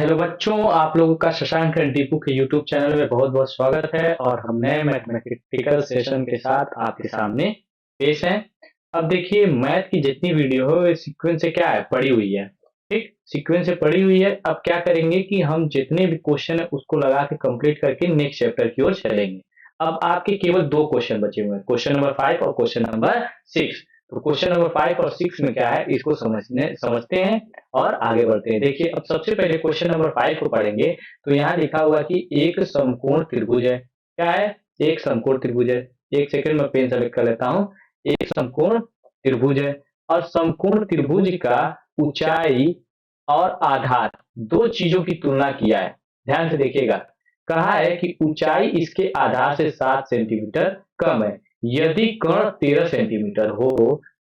Hello बच्चों, आप लोगों का शशांक एंड दीपू के यूट्यूब चैनल में बहुत बहुत स्वागत है। और हम नए मैथमेटिकल सेशन के साथ आपके सामने पेश हैं। अब देखिए, मैथ की जितनी वीडियो हो ये सीक्वेंस से क्या है, पड़ी हुई है। ठीक, सीक्वेंस से पड़ी हुई है। अब क्या करेंगे कि हम जितने भी क्वेश्चन है उसको लगा के कंप्लीट करके नेक्स्ट चैप्टर की ओर चलेंगे। अब आपके केवल दो क्वेश्चन बचे हुए हैं, क्वेश्चन नंबर 5 और क्वेश्चन नंबर 6। तो क्वेश्चन नंबर 5 और 6 में क्या है, इसको समझते हैं और आगे बढ़ते हैं। देखिए, अब सबसे पहले क्वेश्चन नंबर 5 को पढ़ेंगे। तो यहाँ लिखा हुआ कि एक समकोण त्रिभुज है। क्या है? एक समकोण त्रिभुज है। एक सेकंड में पेन सेलेक्ट कर लेता हूँ। एक समकोण त्रिभुज है और समकोण त्रिभुज का ऊंचाई और आधार दो चीजों की तुलना किया है। ध्यान से देखिएगा, कहा है कि ऊंचाई इसके आधार से 7 सेंटीमीटर कम है। यदि कर्ण 13 सेंटीमीटर हो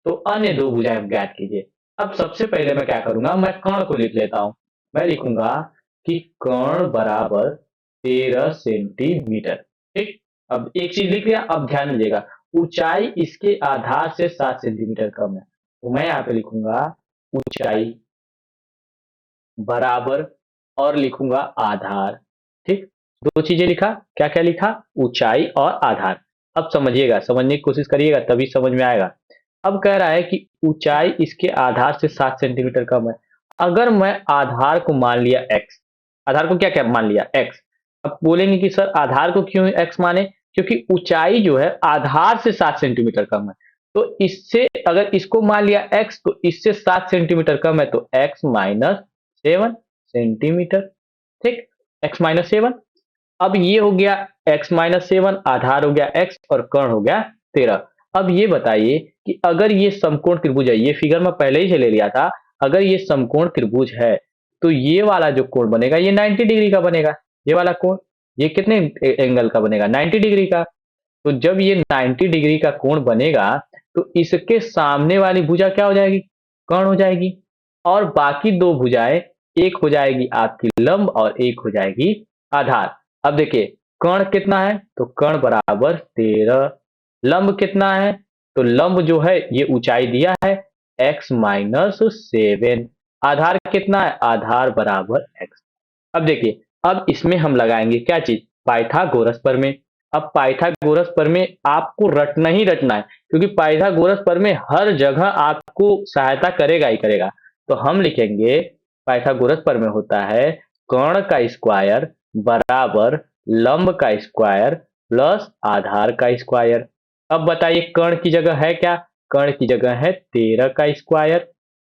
तो अन्य दो भुजाएं ज्ञात कीजिए। अब सबसे पहले मैं क्या करूंगा, मैं कर्ण को लिख लेता हूं। मैं लिखूंगा कि कर्ण बराबर 13 सेंटीमीटर। ठीक, अब एक चीज लिख लिया। अब ध्यान दीजिएगा, ऊंचाई इसके आधार से 7 सेंटीमीटर कम है। तो मैं यहाँ पे लिखूंगा ऊंचाई बराबर और लिखूंगा आधार। ठीक, दो चीजें लिखा। क्या क्या लिखा? ऊंचाई और आधार। अब समझिएगा, समझने की कोशिश करिएगा तभी समझ में आएगा। अब कह रहा है कि ऊंचाई इसके आधार से 7 सेंटीमीटर कम है। अगर मैं आधार को मान लिया x, आधार को क्या क्या मान लिया x। अब बोलेंगे कि सर आधार को क्यों x माने, क्योंकि ऊंचाई जो है आधार से 7 सेंटीमीटर कम है। तो इससे अगर इसको मान लिया x तो इससे 7 सेंटीमीटर कम है, तो x माइनस 7 सेंटीमीटर। ठीक, x माइनस 7। अब ये हो गया x माइनस 7, आधार हो गया x और कर्ण हो गया 13। अब ये बताइए कि अगर ये समकोण त्रिभुज है, ये फिगर मैं पहले ही से ले लिया था। अगर ये समकोण त्रिभुज है तो ये वाला जो कोण बनेगा ये 90 डिग्री का बनेगा। ये वाला कोण ये कितने एंगल का बनेगा? 90 डिग्री का। तो जब ये 90 डिग्री का कोण बनेगा तो इसके सामने वाली भुजा क्या हो जाएगी? कर्ण हो जाएगी। और बाकी दो भुजाएं, एक हो जाएगी आपकी लंब और एक हो जाएगी आधार। अब देखिए, कर्ण कितना है? तो कर्ण बराबर 13। लंब कितना है? तो लंब जो है ये ऊंचाई दिया है x माइनस 7। आधार कितना है? आधार बराबर x। अब देखिए, अब इसमें हम लगाएंगे क्या चीज? पाइथागोरस प्रमेय। अब पाइथागोरस प्रमेय आपको रटना ही रटना है, क्योंकि पाइथागोरस प्रमेय हर जगह आपको सहायता करेगा ही करेगा। तो हम लिखेंगे पाइथागोरस प्रमेय होता है कर्ण का स्क्वायर बराबर लंब का स्क्वायर प्लस आधार का स्क्वायर। अब बताइए कर्ण की जगह है क्या? कर्ण की जगह है 13 का स्क्वायर।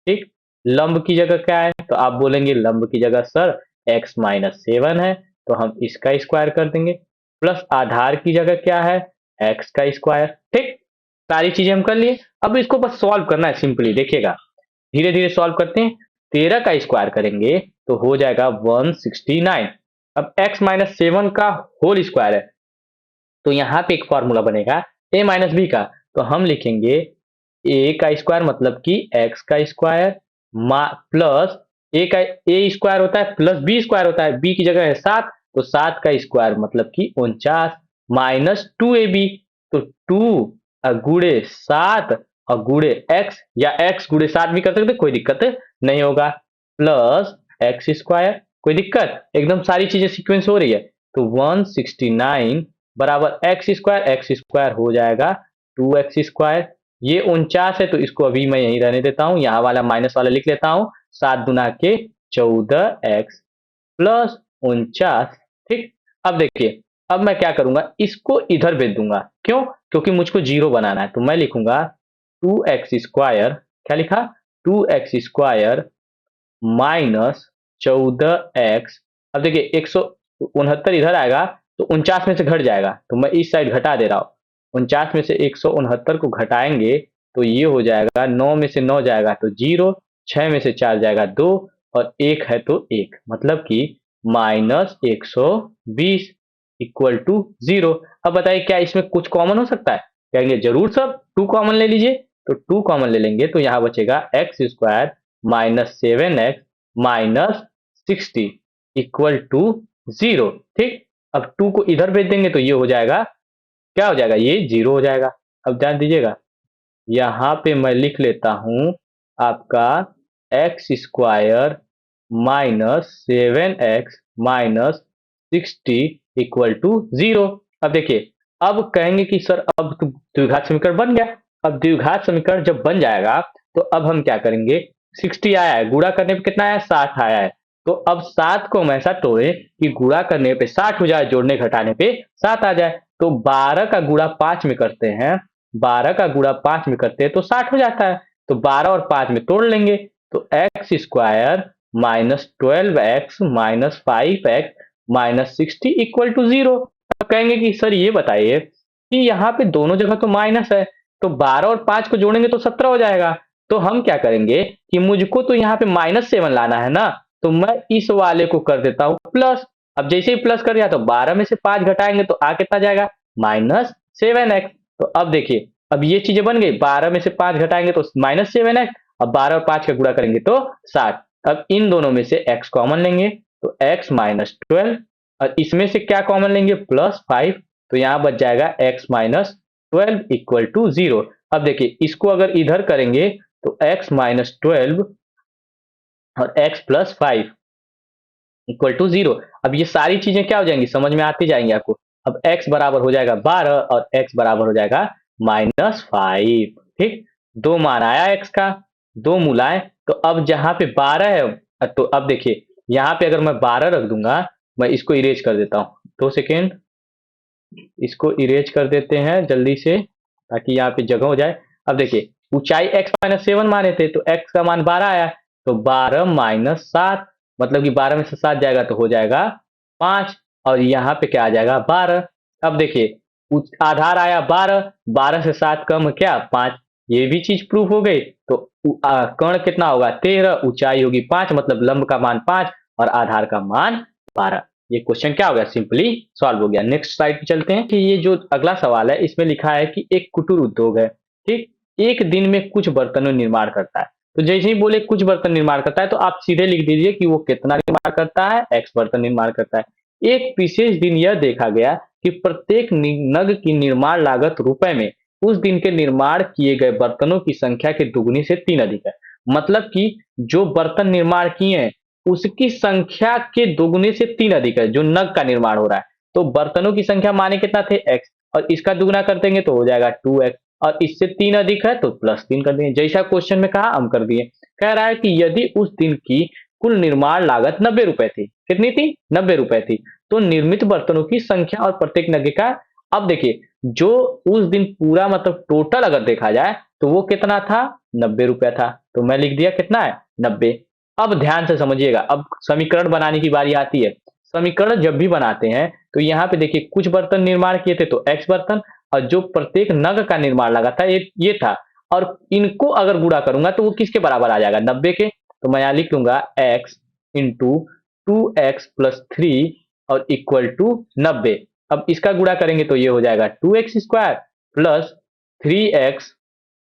ठीक, लंब की जगह क्या है? तो आप बोलेंगे लंब की जगह सर x माइनस 7 है, तो हम इसका स्क्वायर कर देंगे। प्लस आधार की जगह क्या है? x का स्क्वायर। ठीक, सारी चीजें हम कर लिए। अब इसको बस सॉल्व करना है सिंपली। देखिएगा, धीरे धीरे सॉल्व करते हैं। 13 का स्क्वायर करेंगे तो हो जाएगा 169। अब x माइनस 7 का होल स्क्वायर है, तो यहाँ पे एक फॉर्मूला बनेगा a माइनस बी का। तो हम लिखेंगे a का स्क्वायर मतलब कि x का स्क्वायर प्लस ए स्क्वायर होता है प्लस बी स्क्वायर होता है। बी की जगह है 7, तो 7 का स्क्वायर मतलब कि 49 माइनस 2ab। तो 2 गुड़े 7 और गुड़े x, या x गुड़े 7 भी कर सकते, कोई दिक्कत नहीं होगा। प्लस एक्स स्क्वायर, कोई दिक्कत? एकदम सारी चीजें सीक्वेंस हो रही है। तो 169 बराबर एक्स स्क्वायर हो जाएगा 2x स्क्वायर। ये 49 है तो इसको अभी मैं यहीं रहने देता हूं, यहाँ वाला माइनस वाला लिख लेता हूं। 7 दुना के 14x प्लस 49। ठीक, अब देखिए, अब मैं क्या करूंगा, इसको इधर भेज दूंगा। क्यों? क्योंकि मुझको जीरो बनाना है। तो मैं लिखूंगा 2x स्क्वायर, क्या लिखा? 2x square minus 14x। अब देखिए 169 इधर आएगा तो 49 में से घट जाएगा, तो मैं इस साइड घटा दे रहा हूँ। 49 में से 169 को घटाएंगे तो ये हो जाएगा, 9 में से 9 जाएगा तो 0, 6 में से 4 जाएगा 2 और 1 है तो 1, मतलब कि माइनस 120 इक्वल टू 0। अब बताइए क्या इसमें कुछ कॉमन हो सकता है? कहेंगे जरूर सर, 2 कॉमन ले लीजिए। तो 2 कॉमन ले लेंगे तो यहाँ बचेगा x square minus 7x minus 60 equal to 0। ठीक, अब 2 को इधर भेज देंगे तो ये हो जाएगा, क्या हो जाएगा? ये 0 हो जाएगा। अब ध्यान दीजिएगा, यहाँ पे मैं लिख लेता हूं आपका x square minus 7x minus 60 equal to 0। अब देखिए, अब कहेंगे कि सर अब तो द्विघात समीकरण बन गया। अब द्विघात समीकरण जब बन जाएगा तो अब हम क्या करेंगे, 60 आया है, गुणा करने पे कितना आया, 60 आया है। तो अब 7 को हम ऐसा तोड़े कि गुणा करने पे 60 हो जाए, जोड़ने घटाने पे 7 आ जाए। तो 12 का गुणा 5 में करते हैं, 12 का गुणा 5 में करते हैं तो 60 हो जाता है। तो 12 और 5 में तोड़ लेंगे, तो x square minus 12x minus 5x minus 60 equal to 0। अब कहेंगे कि सर ये बताइए कि यहाँ पे दोनों जगह तो माइनस है, तो 12 और 5 को जोड़ेंगे तो 17 हो जाएगा। तो हम क्या करेंगे कि मुझको तो यहाँ पे -7 लाना है ना, तो मैं इस वाले को कर देता हूँ प्लस। अब जैसे ही प्लस कर दिया तो 12 में से 5 घटाएंगे तो आ कितना जाएगा, -7x। तो अब देखिए, अब ये चीजें बन गई, 12 में से 5 घटाएंगे तो -7x, अब 12 और 5 का गुणा करेंगे तो 60। अब इन दोनों में से x कॉमन लेंगे तो x माइनस 12, और इसमें से क्या कॉमन लेंगे, +5। तो यहाँ बच जाएगा x माइनस 12 इक्वल टू 0। अब देखिए, इसको अगर इधर करेंगे तो x माइनस 12 और x प्लस 5 इक्वल टू 0। अब ये सारी चीजें क्या हो जाएंगी, समझ में आती जाएंगी आपको। अब x बराबर हो जाएगा 12 और x बराबर हो जाएगा -5। ठीक, दो मान आया x का, दो मूलाएं। तो अब जहां पे 12 है, तो अब देखिए यहाँ पे अगर मैं 12 रख दूंगा, मैं इसको इरेज कर देता हूँ, 2 सेकेंड, इसको इरेज कर देते हैं जल्दी से ताकि यहाँ पे जगह हो जाए। अब देखिए, ऊंचाई x माइनस 7 माने थे तो x का मान 12 आया, तो 12 माइनस 7, मतलब कि 12 में से 7 जाएगा तो हो जाएगा 5, और यहाँ पे क्या आ जाएगा, 12। अब देखिए, आधार आया 12, 12 से 7 कम क्या, 5, ये भी चीज प्रूफ हो गई। तो कर्ण कितना होगा, 13, ऊंचाई होगी 5, मतलब लंब का मान 5 और आधार का मान 12। ये क्वेश्चन क्या हो गया, सिंपली सॉल्व हो गया। नेक्स्ट स्लाइड पे चलते हैं कि ये जो अगला सवाल है इसमें लिखा है कि एक कुटीर उद्योग है, ठीक, एक दिन में कुछ बर्तनों निर्माण करता है। तो जैसे ही बोले कुछ बर्तन निर्माण करता है तो आप सीधे लिख दीजिए कि वो कितना निर्माण करता है, एक्स बर्तन निर्माण करता है। एक विशेष दिन यह देखा गया कि प्रत्येक नग की निर्माण लागत रुपए में उस दिन के निर्माण किए गए बर्तनों की संख्या के दुगुनी से 3 अधिक है। मतलब कि जो बर्तन निर्माण किए हैं उसकी संख्या के दोगुने से 3 अधिक है, जो नग का निर्माण हो रहा है। तो बर्तनों की संख्या माने कितना थे, x, और इसका दुगुना कर देंगे तो हो जाएगा 2x, और इससे 3 अधिक है तो +3 कर देंगे, जैसा क्वेश्चन में कहा हम कर दिए। कह रहा है कि यदि उस दिन की कुल निर्माण लागत 90 रुपए थी, कितनी थी, 90 रुपए थी, तो निर्मित बर्तनों की संख्या और प्रत्येक नग का, अब देखिए, जो उस दिन पूरा मतलब टोटल अगर देखा जाए तो वो कितना था, 90 रुपया था। तो मैं लिख दिया कितना है, 90। अब ध्यान से समझिएगा, अब समीकरण बनाने की बारी आती है। समीकरण जब भी बनाते हैं तो यहाँ पे देखिए, कुछ बर्तन निर्माण किए थे तो x बर्तन, और जो प्रत्येक नग का निर्माण लगा था ये था, और इनको अगर गुणा करूंगा तो वो किसके बराबर आ जाएगा, 90 के। तो मैं यहाँ लिख लूंगा x इंटू 2x+3 और इक्वल टू 90। अब इसका गुणा करेंगे तो ये हो जाएगा 2x स्क्वायर प्लस 3x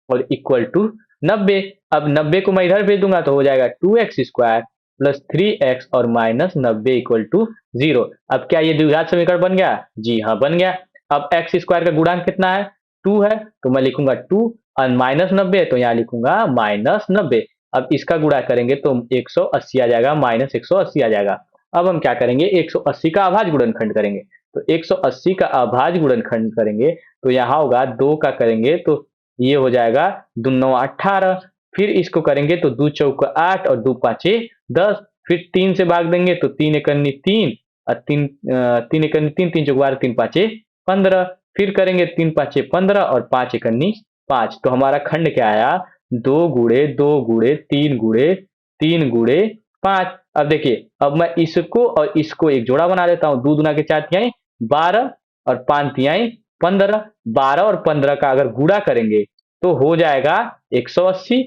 और इक्वल टू 90। अब 90 को मैं इधर भेज दूंगा तो हो जाएगा 2x स्क्वायर प्लस 3x और माइनस 90 इक्वल टू 0। अब क्या ये द्विघात समीकरण बन गया, जी हाँ बन गया। अब x स्क्वायर का गुणांक कितना है, 2 है, तो मैं लिखूंगा 2, और -90 है तो यहाँ लिखूंगा -90। अब इसका गुणा करेंगे तो 180 आ जाएगा, -180 आ जाएगा। अब हम क्या करेंगे, 180 का अभाज्य गुणनखंड करेंगे। तो 180 का अभाज्य गुणनखंड करेंगे तो यहाँ होगा 2 का करेंगे तो ये हो जाएगा 2 9 18, फिर इसको करेंगे तो 2 चौका 8 और 2 पाँचे 10, फिर 3 से भाग देंगे तो 3 एकन्नी 3 और 3 एकन्नी 3, 3 चौका 12, 3 पाँचे 15, फिर करेंगे 3 पाँचे 15 और 5 एकन्नी 5। तो हमारा खंड क्या आया, 2 गुणे 2 गुणे 3 गुणे 3 गुणे 5। अब देखिए, अब मैं इसको और इसको एक जोड़ा बना देता हूँ, 2 दूना के 4 तिहाई 12 और 5 तिहाई 15, 12 और 15 का अगर गुणा करेंगे तो हो जाएगा 180,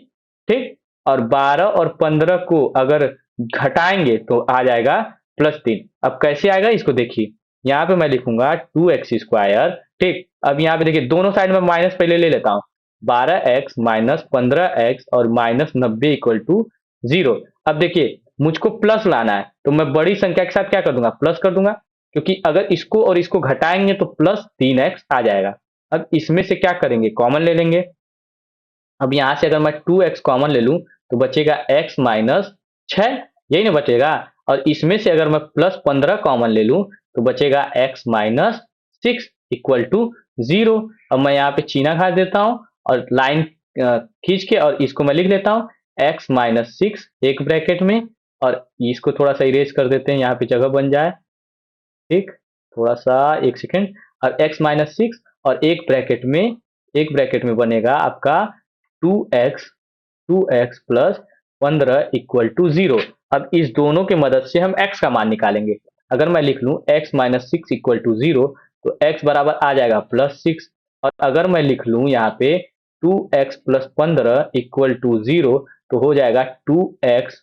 ठीक, और 12 और 15 को अगर घटाएंगे तो आ जाएगा +3। अब कैसे आएगा इसको देखिए, यहाँ पे मैं लिखूंगा 2x स्क्वायर, ठीक। अब यहाँ पे देखिए दोनों साइड में माइनस पहले ले लेता हूँ, 12x माइनस 15x और -90 इक्वल टू 0। अब देखिए, मुझको प्लस लाना है तो मैं बड़ी संख्या के साथ क्या कर दूंगा, प्लस कर दूंगा, क्योंकि अगर इसको और इसको घटाएंगे तो +3x आ जाएगा। अब इसमें से क्या करेंगे, कॉमन ले लेंगे। अब यहां से अगर मैं 2x कॉमन ले लूं तो बचेगा x माइनस 6, यही ना बचेगा। और इसमें से अगर मैं +15 कॉमन ले लूं तो बचेगा x-6 इक्वल टू 0। अब मैं यहाँ पे चीना खा देता हूँ और लाइन खींच के और इसको मैं लिख लेता हूँ x-6 एक ब्रैकेट में, और इसको थोड़ा सा इरेज कर देते हैं, यहाँ पे जगह बन जाए। ठीक, थोड़ा सा एक सेकेंड। और x-6 और एक ब्रैकेट में बनेगा आपका 2x प्लस 15 इक्वल टू 0। अब इस दोनों के मदद से हम x का मान निकालेंगे। अगर मैं लिख लूं x-6 इक्वल टू 0 तो x बराबर आ जाएगा +6। और अगर मैं लिख लूं यहाँ पे 2x प्लस 15 इक्वल टू 0 तो हो जाएगा 2x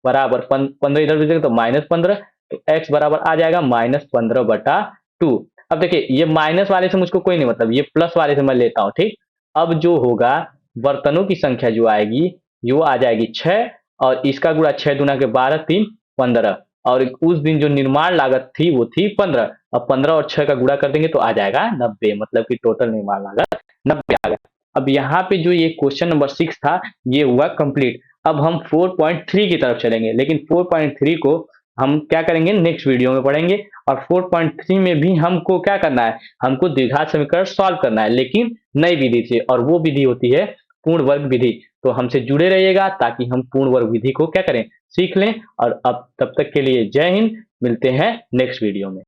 बराबर 15 इधर भेजेंगे तो -15, तो x बराबर आ जाएगा -15/2। अब देखिए ये माइनस वाले से मुझको कोई नहीं मतलब, ये प्लस वाले से मैं लेता हूँ। ठीक, अब जो होगा बर्तनों की संख्या जो आएगी वो आ जाएगी 6, और इसका गुणा 6 दूना के 12 3 15, और उस दिन जो निर्माण लागत थी वो थी 15। अब 15 और 6 का गुणा कर देंगे तो आ जाएगा 90, मतलब कि टोटल निर्माण लागत 90 आ गया। अब यहाँ पे जो ये क्वेश्चन नंबर 6 था ये हुआ कंप्लीट। अब हम 4.3 की तरफ चलेंगे, लेकिन 4.3 को हम क्या करेंगे नेक्स्ट वीडियो में पढ़ेंगे। और 4.3 में भी हमको क्या करना है, हमको द्विघात समीकरण सॉल्व करना है, लेकिन नई विधि से, और वो विधि होती है पूर्ण वर्ग विधि। तो हमसे जुड़े रहिएगा ताकि हम पूर्ण वर्ग विधि को क्या करें, सीख लें। और अब तब तक के लिए जय हिंद, मिलते हैं नेक्स्ट वीडियो में।